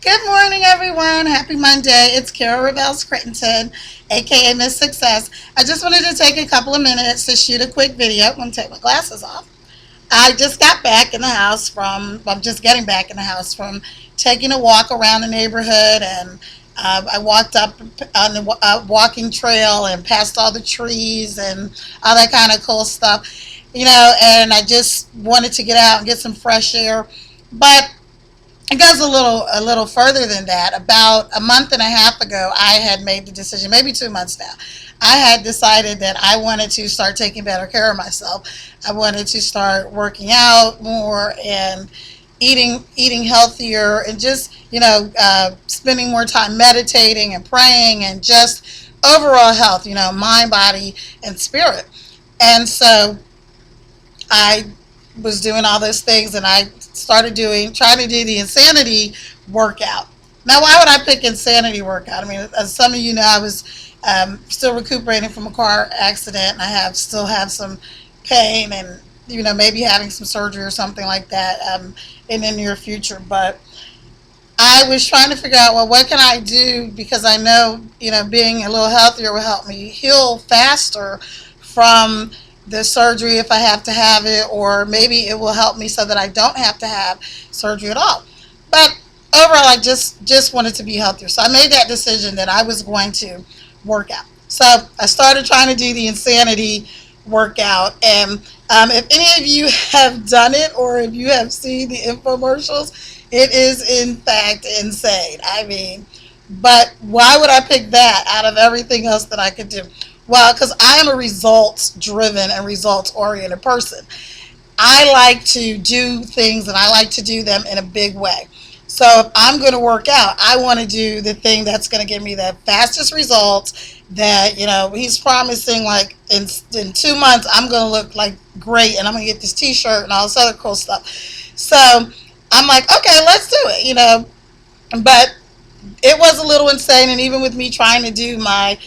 Good morning, everyone. Happy Monday. It's Cara Revels, Crittenton, aka Miss Success. I just wanted to take a couple of minutes to shoot a quick video. I'm going to take my glasses off. I just got back in the house I'm just getting back in the house from taking a walk around the neighborhood, and I walked up on the walking trail and past all the trees and all that kind of cool stuff, and I just wanted to get out and get some fresh air. But it goes a little further than that. About a month and a half ago, I had made the decision, maybe 2 months now. I had decided that I wanted to start taking better care of myself. I wanted to start working out more and eating healthier, and just spending more time meditating and praying, and just overall health, mind, body, and spirit. And so I was doing all those things, and I started trying to do the insanity workout. Now, why would I pick insanity workout? I mean, as some of you know, I was still recuperating from a car accident, and I still have some pain, and maybe having some surgery or something like that in the near future. But I was trying to figure out, well, what can I do? Because I know, being a little healthier will help me heal faster from the surgery if I have to have it, or maybe it will help me so that I don't have to have surgery at all. But overall, I just wanted to be healthier. So I made that decision that I was going to work out. So I started trying to do the insanity workout. And if any of you have done it, or if you have seen the infomercials, it is in fact insane. I mean, but why would I pick that out of everything else that I could do? Well, because I am a results driven and results oriented person. I like to do things, and I like to do them in a big way. So if I'm going to work out, I want to do the thing that's going to give me the fastest results. That he's promising, like in 2 months I'm going to look like great, and I'm going to get this T-shirt and all this other cool stuff. So I'm like, okay, let's do it. But it was a little insane, and even with me trying to do my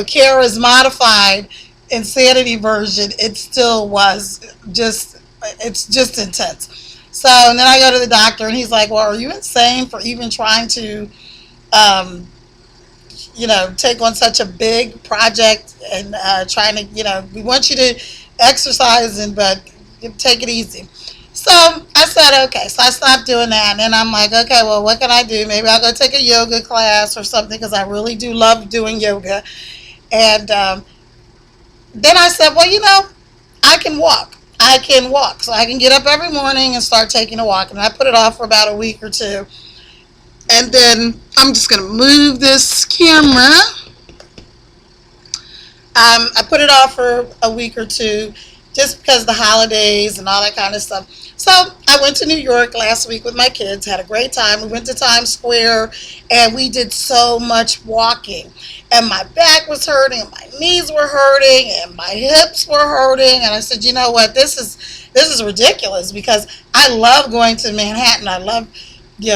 Cara's modified insanity version, it still was it's just intense. So, and then I go to the doctor, and he's like, well, are you insane for even trying to um, take on such a big project, and trying to, we want you to exercise, but take it easy. So I said, okay. So I stopped doing that. And then I'm like, okay, well, what can I do? Maybe I'll go take a yoga class or something, because I really do love doing yoga. And then I said, well, I can walk. I can walk. So I can get up every morning and start taking a walk. And I put it off for about a week or two. And then I'm just going to move this camera. I put it off for a week or two, just because of the holidays and all that kind of stuff. So I went to New York last week with my kids, had a great time. We went to Times Square, and we did so much walking. And my back was hurting, and my knees were hurting, and my hips were hurting. And I said, you know what, this is ridiculous, because I love going to Manhattan. I love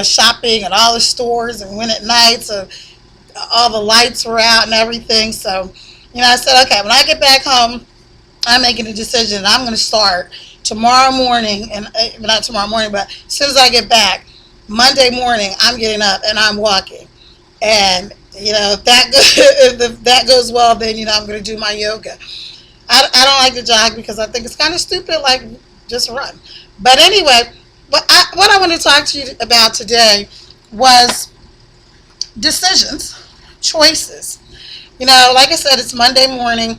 shopping at all the stores, and went at night, so all the lights were out and everything. So I said, okay, when I get back home, I'm making a decision. I'm going to start tomorrow morning, and not tomorrow morning, but as soon as I get back, Monday morning, I'm getting up and I'm walking. And if that goes well, then I'm going to do my yoga. I don't like to jog, because I think it's kind of stupid, like just run. But anyway, what I want to talk to you about today was decisions, choices. Like I said, it's Monday morning.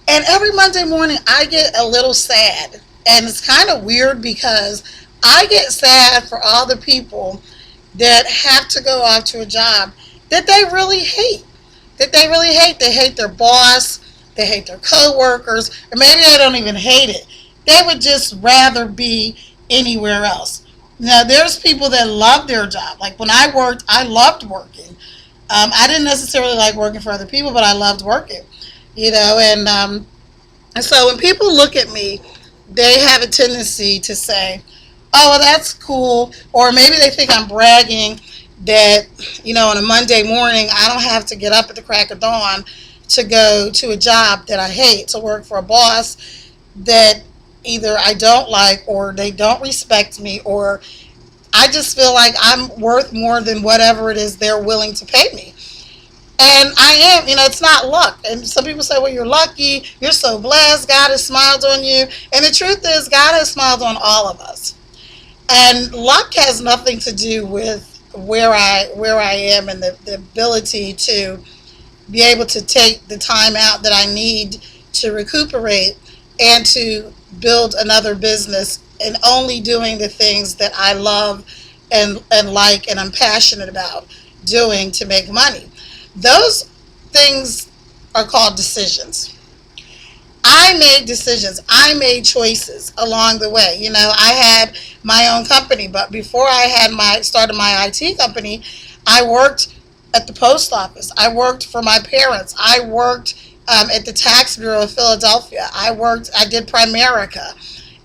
And every Monday morning, I get a little sad. And it's kind of weird, because I get sad for all the people that have to go off to a job that they really hate. They hate their boss. They hate their coworkers. Or maybe they don't even hate it. They would just rather be anywhere else. Now, there's people that love their job. Like when I worked, I loved working. I didn't necessarily like working for other people, but I loved working. And so when people look at me, they have a tendency to say, oh, well, that's cool. Or maybe they think I'm bragging that, on a Monday morning, I don't have to get up at the crack of dawn to go to a job that I hate, to work for a boss that either I don't like, or they don't respect me, or I just feel like I'm worth more than whatever it is they're willing to pay me. And I am, it's not luck. And some people say, well, you're lucky, you're so blessed, God has smiled on you. And the truth is, God has smiled on all of us. And luck has nothing to do with where I am, and the ability to be able to take the time out that I need to recuperate and to build another business, and only doing the things that I love and like and I'm passionate about doing to make money. Those things are called decisions. I made decisions. I made choices along the way. I had my own company, but before I had started my IT company, I worked at the post office. I worked for my parents. I worked at the tax bureau of Philadelphia. I did Primerica.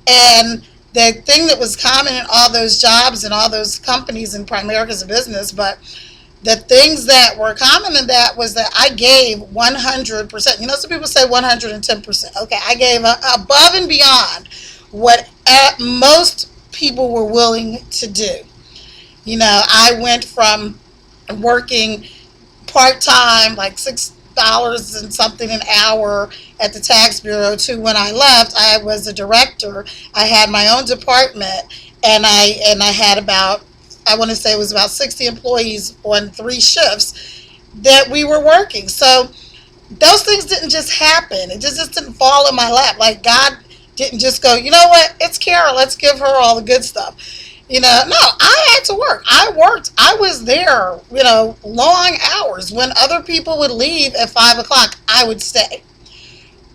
And the thing that was common in all those jobs and all those companies, and Primerica is a business, but the things that were common in that was that I gave 100%. Some people say 110%. Okay, I gave above and beyond what most people were willing to do. I went from working part-time, like $6 and something an hour at the tax bureau, to when I left, I was a director. I had my own department, and I had about, I want to say it was about 60 employees on 3 shifts that we were working. So those things didn't just happen. It just didn't fall in my lap. Like, God didn't just go, you know what, it's Cara, let's give her all the good stuff. No, I had to work. I worked. I was there, long hours. When other people would leave at 5 o'clock, I would stay.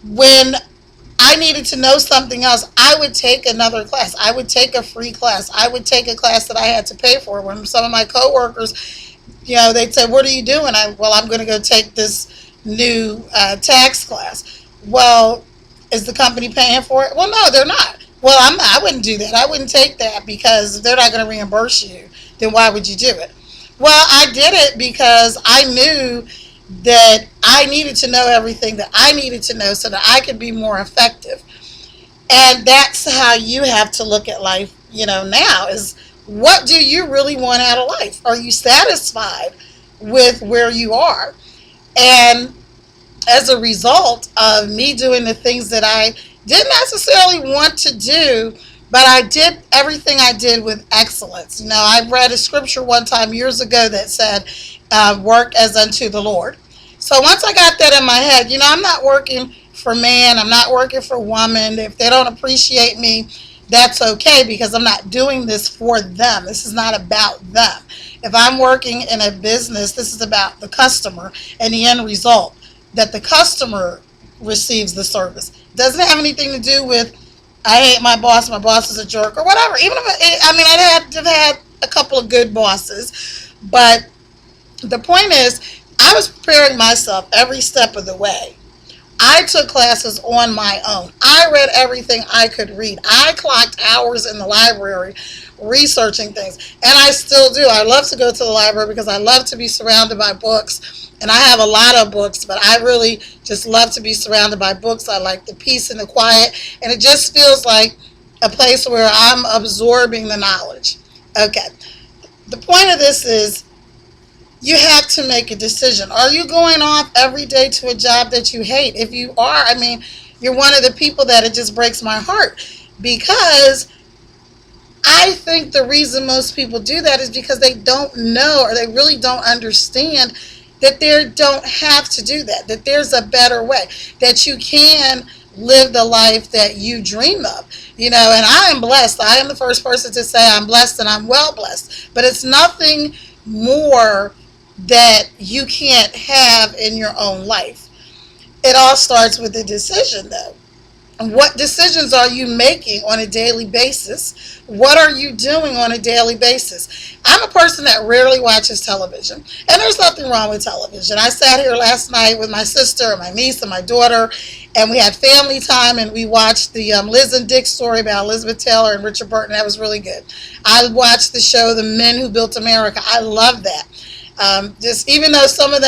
When I needed to know something else, I would take another class. I would take a free class. I would take a class that I had to pay for. When some of my coworkers, they'd say, what are you doing? I'm going to go take this new tax class. Well, is the company paying for it? Well, no, they're not. Well, I wouldn't do that. I wouldn't take that, because if they're not going to reimburse you, then why would you do it? Well, I did it because I knew that I needed to know everything that I needed to know so that I could be more effective. And that's how you have to look at life, now, is what do you really want out of life? Are you satisfied with where you are? And as a result of me doing the things that I didn't necessarily want to do, but I did everything I did with excellence. I read a scripture one time years ago that said, work as unto the Lord. So once I got that in my head, I'm not working for man, I'm not working for woman. If they don't appreciate me, that's okay, because I'm not doing this for them. This is not about them. If I'm working in a business, this is about the customer and the end result, that the customer receives the service. It doesn't have anything to do with, I hate my boss is a jerk, or whatever. Even if I had to have had a couple of good bosses, but the point is, I was preparing myself every step of the way. I took classes on my own. I read everything I could read. I clocked hours in the library researching things, and I still do. I love to go to the library because I love to be surrounded by books, and I have a lot of books, but I really just love to be surrounded by books. I like the peace and the quiet, and it just feels like a place where I'm absorbing the knowledge. Okay, the point of this is, you have to make a decision. Are you going off every day to a job that you hate? If you are, you're one of the people that it just breaks my heart, because I think the reason most people do that is because they don't know, or they really don't understand that they don't have to do that, that there's a better way, that you can live the life that you dream of. And I am blessed. I am the first person to say I'm blessed, and I'm well blessed. But it's nothing more that you can't have in your own life. It all starts with a decision, though. What decisions are you making on a daily basis? What are you doing on a daily basis? I'm a person that rarely watches television, and there's nothing wrong with television. I sat here last night with my sister and my niece and my daughter, and we had family time, and we watched the Liz and Dick story about Elizabeth Taylor and Richard Burton. That was really good. I watched the show The Men Who Built America. I love that. Just even though some of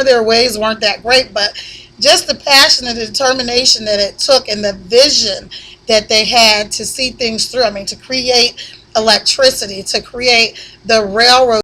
their ways weren't that great, but just the passion and the determination that it took, and the vision that they had to see things through. To create electricity to create the railroad